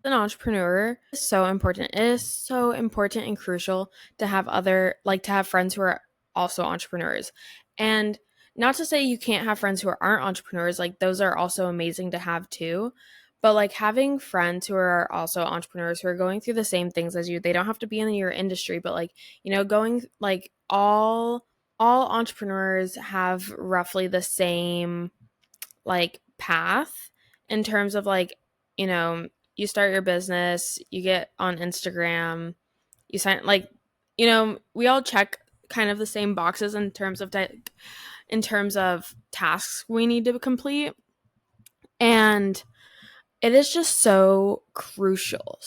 an entrepreneur is so important. It is so important and crucial to have to have friends who are also entrepreneurs. And not to say you can't have friends who aren't entrepreneurs, like those are also amazing to have too. But like having friends who are also entrepreneurs who are going through the same things as you, they don't have to be in your industry, but like, going like all entrepreneurs have roughly the same like path in terms of like, you start your business, you get on Instagram, you sign like, we all check kind of the same boxes in terms of tasks we need to complete. And it is just so crucial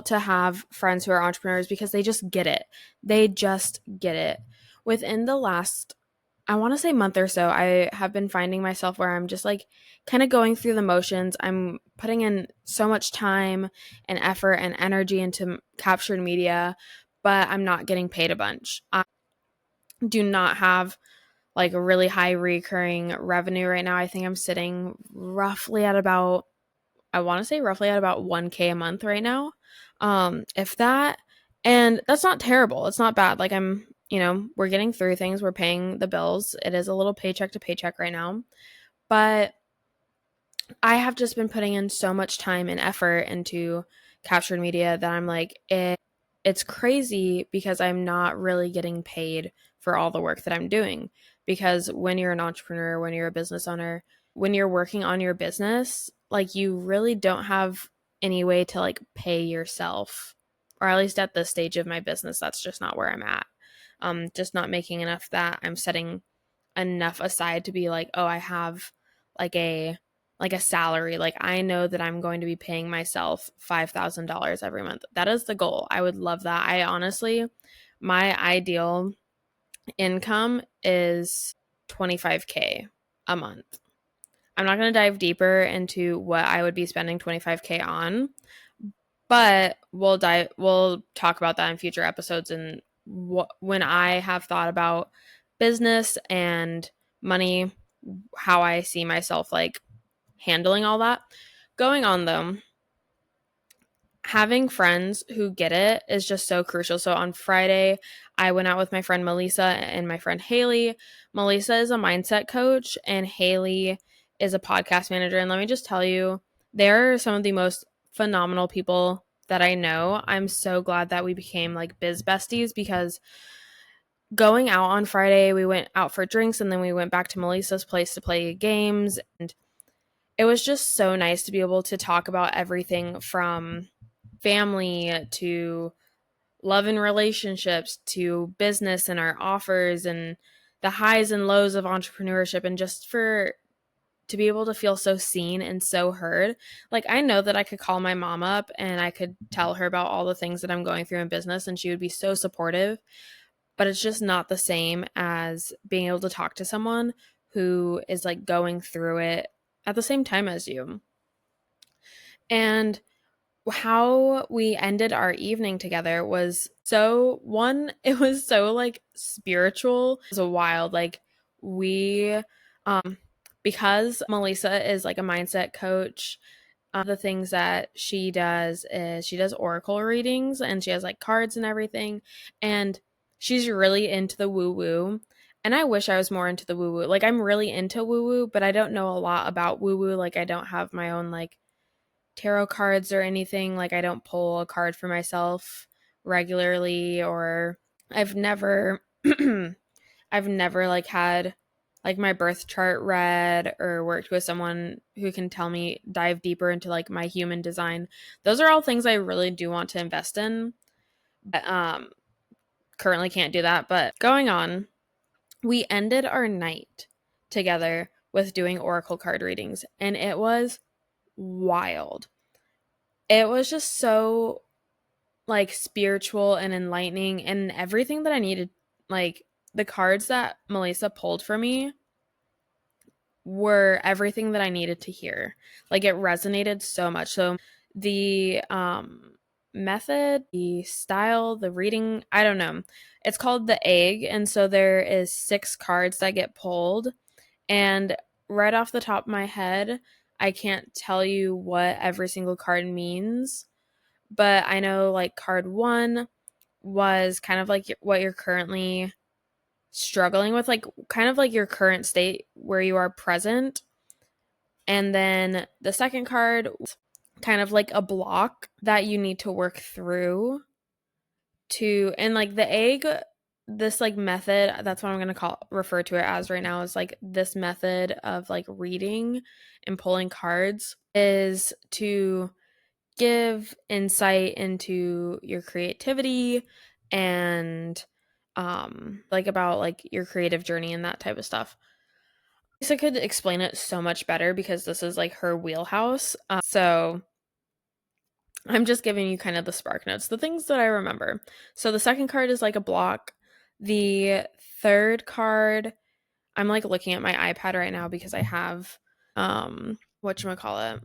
to have friends who are entrepreneurs because they just get it. They just get it. Within the last, I want to say month or so, I have been finding myself where I'm just like kind of going through the motions. I'm putting in so much time and effort and energy into captured media, but I'm not getting paid a bunch. I do not have like a really high recurring revenue right now. I think I'm sitting roughly at about, I want to say roughly at about 1K a month right now. If that, and that's not terrible. It's not bad. Like we're getting through things. We're paying the bills. It is a little paycheck to paycheck right now. But I have just been putting in so much time and effort into captured media that I'm like, it's crazy because I'm not really getting paid for all the work that I'm doing. Because when you're an entrepreneur, when you're a business owner, when you're working on your business, like you really don't have any way to like pay yourself. Or at least at this stage of my business, that's just not where I'm at. Just not making enough that I'm setting enough aside to be like, oh, I have like a salary. Like I know that I'm going to be paying myself $5,000 every month. That is the goal. I would love that. I honestly, my ideal income is 25K a month. I'm not going to dive deeper into what I would be spending 25K on, but we'll talk about that in future episodes and when I have thought about business and money, how I see myself like handling all that. Going on though, having friends who get it is just so crucial. So on Friday, I went out with my friend Melissa and my friend Haley. Melissa is a mindset coach and Haley is a podcast manager. And let me just tell you, they're some of the most phenomenal people that I know. I'm so glad that we became like biz besties because going out on Friday, we went out for drinks and then we went back to Melissa's place to play games. And it was just so nice to be able to talk about everything from family to love and relationships to business and our offers and the highs and lows of entrepreneurship, and just for to be able to feel so seen and so heard. Like I know that I could call my mom up and I could tell her about all the things that I'm going through in business and she would be so supportive, but it's just not the same as being able to talk to someone who is like going through it at the same time as you. And how we ended our evening together was it was so like spiritual. It was a wild, like we, because Melissa is like a mindset coach, the things that she does is she does oracle readings and she has like cards and everything. And she's really into the woo woo. And I wish I was more into the woo woo. Like I'm really into woo woo, but I don't know a lot about woo woo. Like I don't have my own like tarot cards or anything. Like I don't pull a card for myself regularly, or I've never I've never like had like my birth chart read or worked with someone who can tell me dive deeper into like my human design. Those are all things I really do want to invest in. But currently can't do that. But going on, we ended our night together with doing oracle card readings and it was wild. It was just so like spiritual and enlightening and everything that I needed. Like the cards that Melissa pulled for me were everything that I needed to hear. Like it resonated so much. So the method, the style, the reading, I don't know. It's called the egg, and so there is 6 cards that get pulled, and right off the top of my head, I can't tell you what every single card means, but I know like card 1 was kind of like what you're currently struggling with, like kind of like your current state where you are present. And then the second card was kind of like a block that you need to work through to, and like the egg, this like method, that's what I'm going to refer to it as right now, is like this method of like reading and pulling cards is to give insight into your creativity and like about like your creative journey and that type of stuff. Lisa could explain it so much better because this is like her wheelhouse. So I'm just giving you kind of the spark notes, the things that I remember. So the second card is like a block. The third card, I'm like looking at my iPad right now because I have whatchamacallit.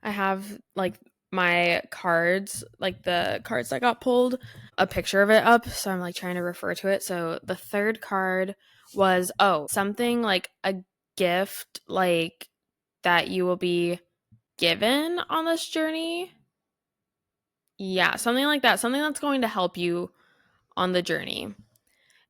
I have like my cards, like the cards that got pulled, a picture of it up. So I'm like trying to refer to it. So the third card was, something like a gift, like that you will be given on this journey. Yeah, something like that. Something that's going to help you on the journey.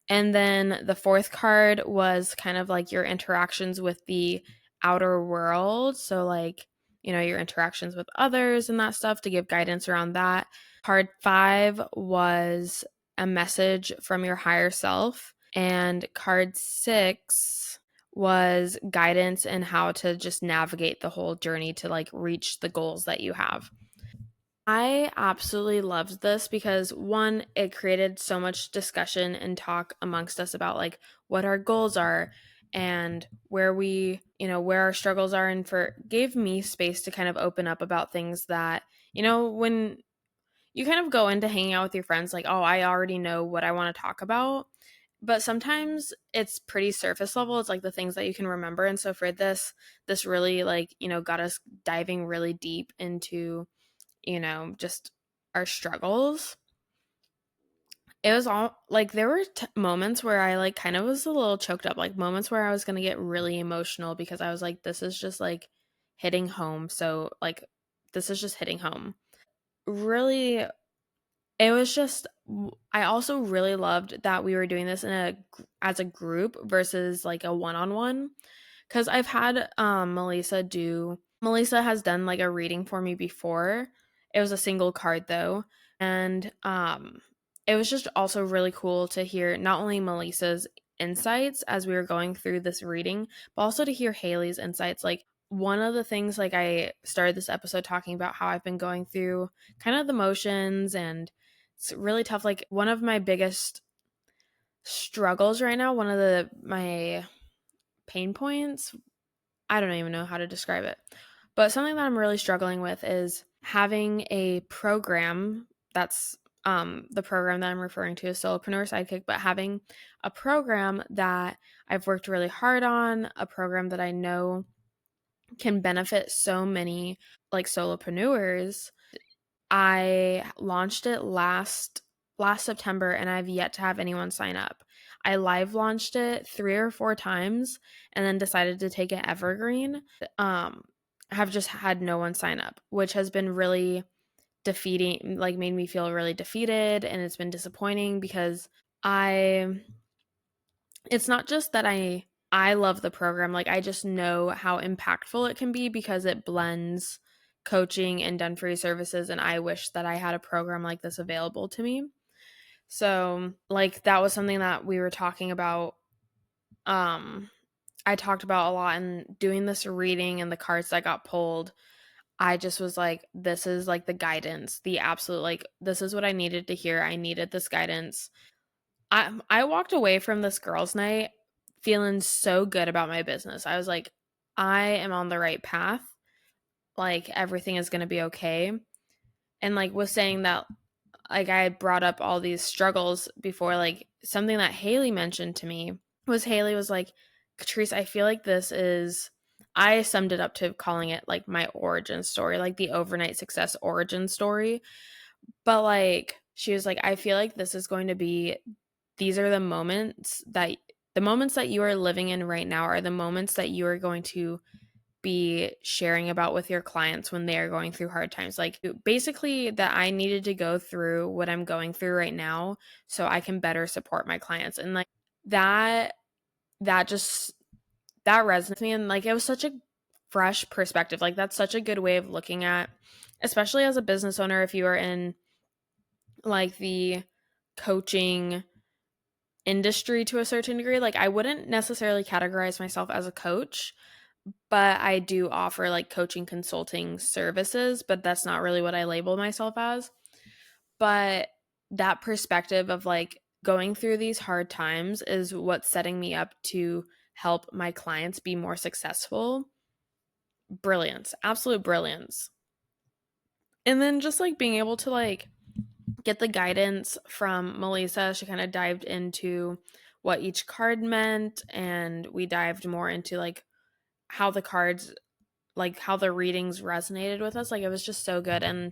And then the fourth card was kind of like your interactions with the outer world. So, like, your interactions with others and that stuff, to give guidance around that. Card 5 was a message from your higher self. And card 6 was guidance and how to just navigate the whole journey to like reach the goals that you have. I absolutely loved this because one, it created so much discussion and talk amongst us about like what our goals are and where where our struggles are, and gave me space to kind of open up about things that, when you kind of go into hanging out with your friends, like, oh, I already know what I want to talk about. But sometimes it's pretty surface level. It's like the things that you can remember. And so for this really like, got us diving really deep into just our struggles. It was all like there were moments where I like kind of was a little choked up, like moments where I was going to get really emotional because I was like, this is just like hitting home. So, like, this is just hitting home. Really, it was just, I also really loved that we were doing this as a group versus like a one-on-one. Because I've had Melissa has done like a reading for me before. It was a single card though. And it was just also really cool to hear not only Melissa's insights as we were going through this reading, but also to hear Haley's insights. Like, one of the things, like, I started this episode talking about how I've been going through kind of the motions, and it's really tough. Like, one of my biggest struggles right now, one of my pain points, I don't even know how to describe it, but something that I'm really struggling with is having a program that's the program that I'm referring to is Solopreneur Sidekick, but having a program that I've worked really hard on, a program that I know can benefit so many like solopreneurs. I launched it last September, and I've yet to have anyone sign up. I live launched it 3 or 4 times and then decided to take it evergreen. Have just had no one sign up, which has been really defeating, like made me feel really defeated, and it's been disappointing because it's not just that I love the program, like I just know how impactful it can be because it blends coaching and done for you services, and I wish that I had a program like this available to me. So, like, that was something that we were talking about. I talked about a lot in doing this reading and the cards that got pulled. I just was like, this is like the guidance, the absolute, like, this is what I needed to hear. I needed this guidance. I walked away from this girls' night feeling so good about my business. I was like, I am on the right path. Like, everything is going to be okay. And like was saying that, like, I brought up all these struggles before, like something that Haley mentioned to me Haley was like, Catryce, I feel like I summed it up to calling it like my origin story, like the overnight success origin story. But like, she was like, I feel like this is going to be, these are the moments that you are living in right now are the moments that you are going to be sharing about with your clients when they are going through hard times. Like basically that I needed to go through what I'm going through right now so I can better support my clients. And like that that just that resonates with me, and like it was such a fresh perspective. Like that's such a good way of looking at, especially as a business owner, if you are in like the coaching industry to a certain degree. Like I wouldn't necessarily categorize myself as a coach, but I do offer like coaching consulting services, but that's not really what I label myself as. But that perspective of like going through these hard times is what's setting me up to help my clients be more successful. Brilliance, absolute brilliance. And then just like being able to like get the guidance from Melissa. She kind of dived into what each card meant, and we dived more into like how the cards, like how the readings resonated with us. Like it was just so good, and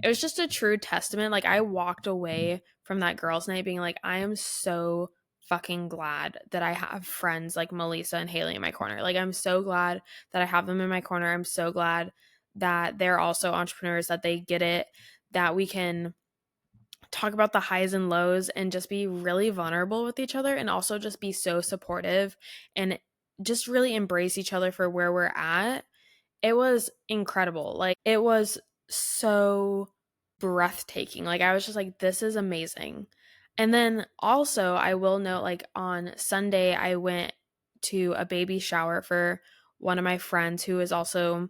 it was just a true testament. Like I walked away from that girls' night being like, I am so fucking glad that I have friends like Melissa and Haley in my corner. Like I'm so glad that I have them in my corner. I'm so glad that they're also entrepreneurs, that they get it, that we can talk about the highs and lows and just be really vulnerable with each other, and also just be so supportive and just really embrace each other for where we're at. It was incredible. Like it was so breathtaking. Like I was just like, this is amazing. And then also I will note, like on Sunday I went to a baby shower for one of my friends who is also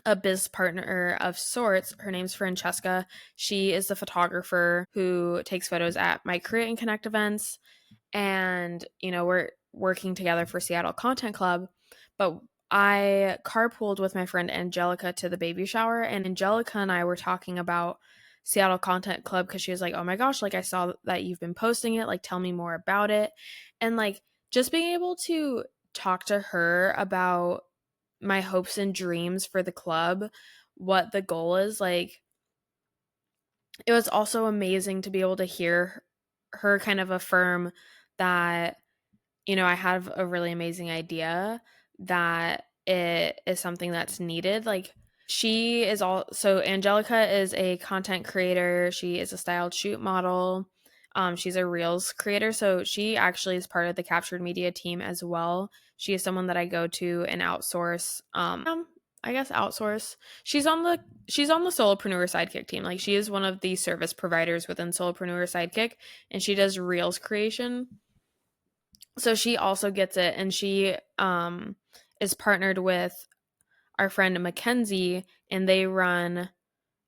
a biz partner of sorts. Her name's Francesca. She is the photographer who takes photos at my Create and Connect events. And, you know, we're working together for Seattle Content Club. But I carpooled with my friend Angelica to the baby shower. And Angelica and I were talking about Seattle Content Club because she was like, oh my gosh, like I saw that you've been posting it. Like, tell me more about it. And like just being able to talk to her about my hopes and dreams for the club, what the goal is. Like it was also amazing to be able to hear her kind of affirm that, you know, I have a really amazing idea, that it is something that's needed. Like she is all so Angelica is a content creator, she is a styled shoot model. She's a reels creator, so she actually is part of the captured media team as well. She is someone that I go to and outsource, I guess outsource. She's on the solopreneur sidekick team. Like she is one of the service providers within solopreneur sidekick, and she does reels creation. So she also gets it, and she is partnered with our friend Mackenzie, and they run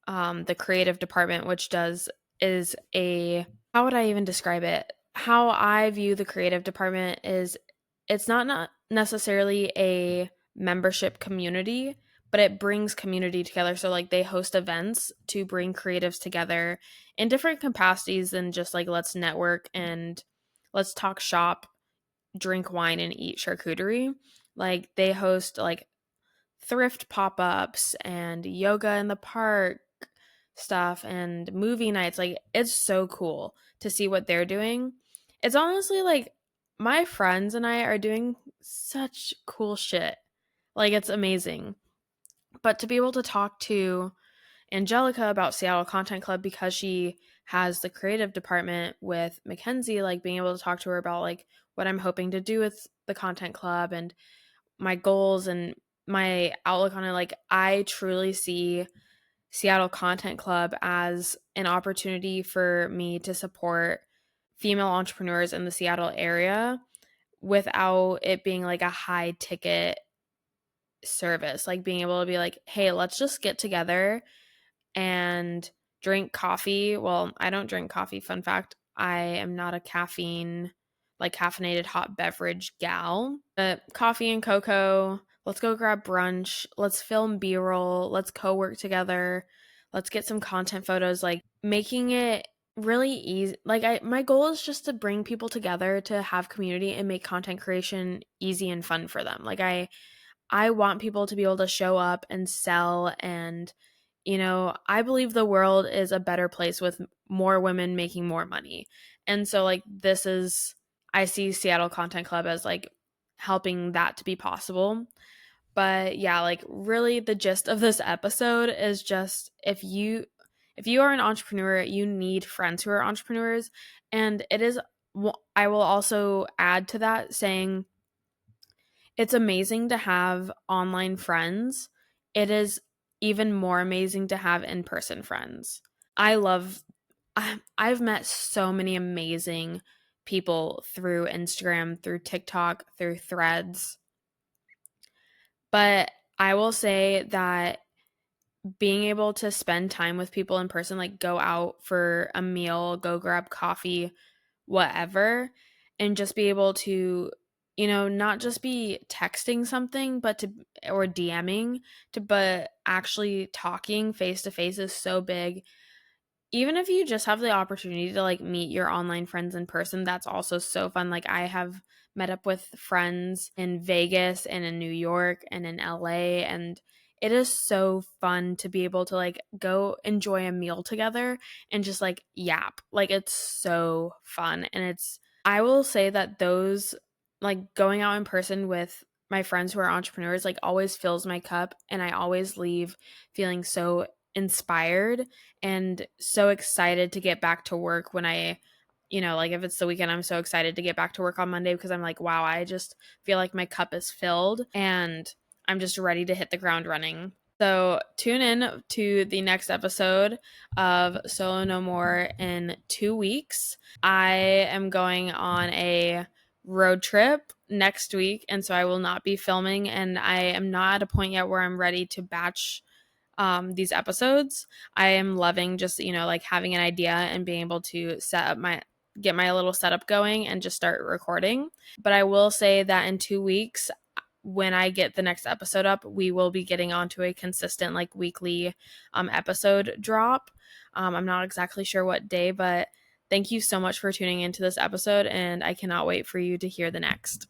the creative department, which does is a how would I even describe it? How I view the creative department is it's not necessarily a membership community, but it brings community together. So like they host events to bring creatives together in different capacities than just like let's network and let's talk shop, drink wine, and eat charcuterie. Like they host like thrift pop-ups and yoga in the park stuff and movie nights. Like it's so cool to see what they're doing. It's honestly like my friends and I are doing such cool shit. Like it's amazing. But to be able to talk to Angelica about Seattle Content Club because she has the creative department with Mackenzie, like being able to talk to her about like what I'm hoping to do with the content club and my goals and my outlook on it. Like I truly see Seattle Content Club as an opportunity for me to support female entrepreneurs in the Seattle area without it being like a high ticket service. Like being able to be like, hey, let's just get together and drink coffee. Well, I don't drink coffee. Fun fact, I am not a caffeinated hot beverage gal. But coffee and cocoa, let's go grab brunch. Let's film B-roll. Let's co-work together. Let's get some content photos, like making it really easy. Like my goal is just to bring people together to have community and make content creation easy and fun for them. Like I want people to be able to show up and sell, and you know, I believe the world is a better place with more women making more money. And so like I see Seattle Content Club as like helping that to be possible. But yeah, like really the gist of this episode is just if you are an entrepreneur, you need friends who are entrepreneurs. And it is, I will also add to that saying it's amazing to have online friends. It is even more amazing to have in-person friends. I love I've met so many amazing people through Instagram, through TikTok, through Threads. But I will say that being able to spend time with people in person, like go out for a meal, go grab coffee, whatever, and just be able to, not just be texting something, or DMing, but actually talking face to face is so big. Even if you just have the opportunity to like meet your online friends in person, that's also so fun. Like I have met up with friends in Vegas and in New York and in LA, and it is so fun to be able to like go enjoy a meal together and just like yap. Like it's so fun. And I will say that those, like going out in person with my friends who are entrepreneurs, like always fills my cup, and I always leave feeling so inspired and so excited to get back to work when like if it's the weekend, I'm so excited to get back to work on Monday because I'm like, wow, I just feel like my cup is filled and I'm just ready to hit the ground running. So tune in to the next episode of Solo No More in 2 weeks. I am going on a road trip next week, and so I will not be filming, and I am not at a point yet where I'm ready to batch these episodes. I am loving just, like having an idea and being able to get my little setup going and just start recording. But I will say that in 2 weeks, when I get the next episode up, we will be getting onto a consistent like weekly episode drop. I'm not exactly sure what day, but thank you so much for tuning into this episode, and I cannot wait for you to hear the next.